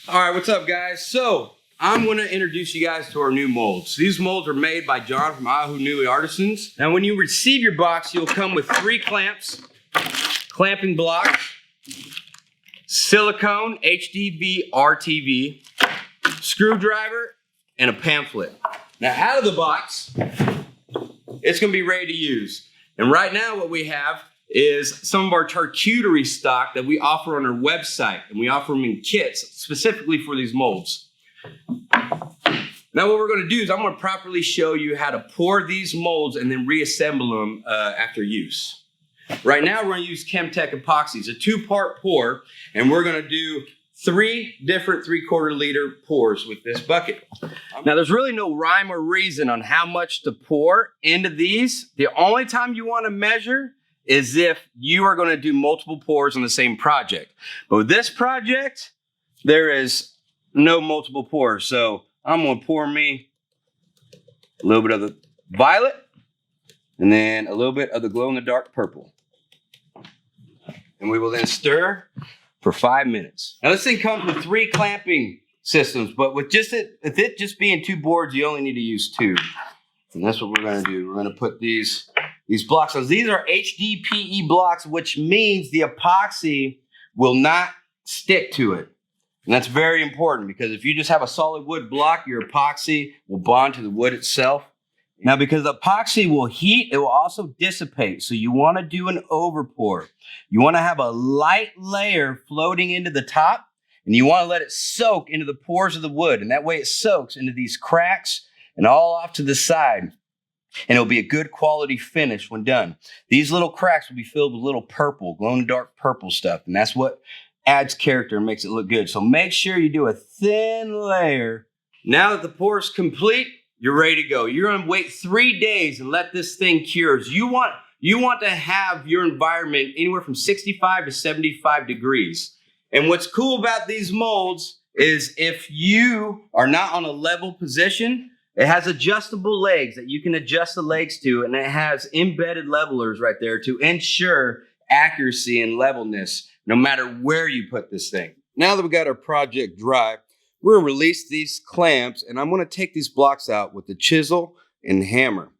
All right, what's up, guys? So I'm going to introduce you guys to our new molds. These molds are made by John from Ahu Nui Artisans. Now, when you receive your box, you'll come with 3 clamps, clamping block, silicone, HDV, RTV, screwdriver, and a pamphlet. Now, out of the box, it's going to be ready to use. And right now, what we have is some of our charcuterie stock that we offer on our website, and we offer them in kits specifically for these molds. Now what we're going to do is I'm going to properly show you how to pour these molds and then reassemble them after use. Right now we're going to use Chemtech epoxy. It's a 2-part pour, and we're going to do 3 different 3/4 liter pours with this bucket. Now there's really no rhyme or reason on how much to pour into these. The only time you want to measure is if you are going to do multiple pours on the same project. But with this project, there is no multiple pours. So I'm going to pour me a little bit of the violet and then a little bit of the glow-in-the-dark purple. And we will then stir for 5 minutes. Now this thing comes with 3 clamping systems, but with it just being 2 boards, you only need to use 2. And that's what we're going to do. We're going to put these blocks on. These are HDPE blocks, which means the epoxy will not stick to it. And that's very important, because if you just have a solid wood block, your epoxy will bond to the wood itself. Now, because the epoxy will heat, it will also dissipate. So you want to do an overpour. You want to have a light layer floating into the top, and you want to let it soak into the pores of the wood. And that way it soaks into these cracks and all off to the side. And it'll be a good quality finish when done. These little cracks will be filled with little purple, glow-in-the-dark purple stuff. And that's what adds character and makes it look good. So make sure you do a thin layer. Now that the pour is complete, you're ready to go. You're gonna wait 3 days and let this thing cure. You want to have your environment anywhere from 65 to 75 degrees. And what's cool about these molds is if you are not on a level position, it has adjustable legs that you can adjust the legs to, and it has embedded levelers right there to ensure accuracy and levelness no matter where you put this thing. Now that we got our project dry, we're gonna release these clamps, and I'm gonna take these blocks out with the chisel and hammer.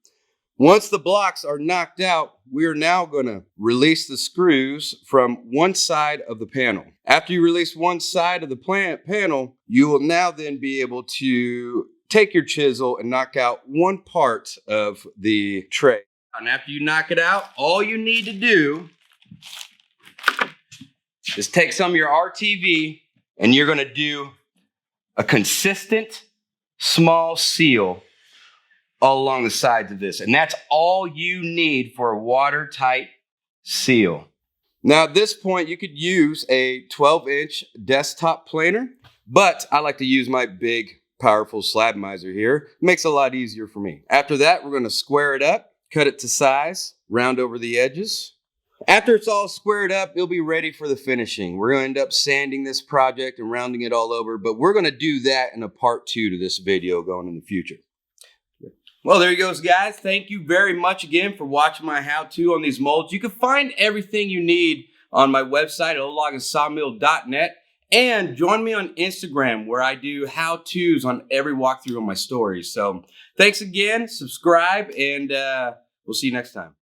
Once the blocks are knocked out, we are now gonna release the screws from one side of the panel. After you release one side of the panel, you will now then be able to take your chisel and knock out one part of the tray. And after you knock it out, all you need to do is take some of your RTV, and you're going to do a consistent small seal all along the sides of this. And that's all you need for a watertight seal. Now at this point, you could use a 12-inch desktop planer, but I like to use my big powerful slab miser here. It makes it a lot easier for me. After that, we're going to square it up, cut it to size, round over the edges. After it's all squared up, it'll be ready for the finishing. We're going to end up sanding this project and rounding it all over, but we're going to do that in a part 2 to this video going in the future. Well, there you go, guys. Thank you very much again for watching my how-to on these molds. You can find everything you need on my website at oldloginsawmill.net. And join me on Instagram, where I do how-tos on every walkthrough on my stories. So thanks again, subscribe, and we'll see you next time.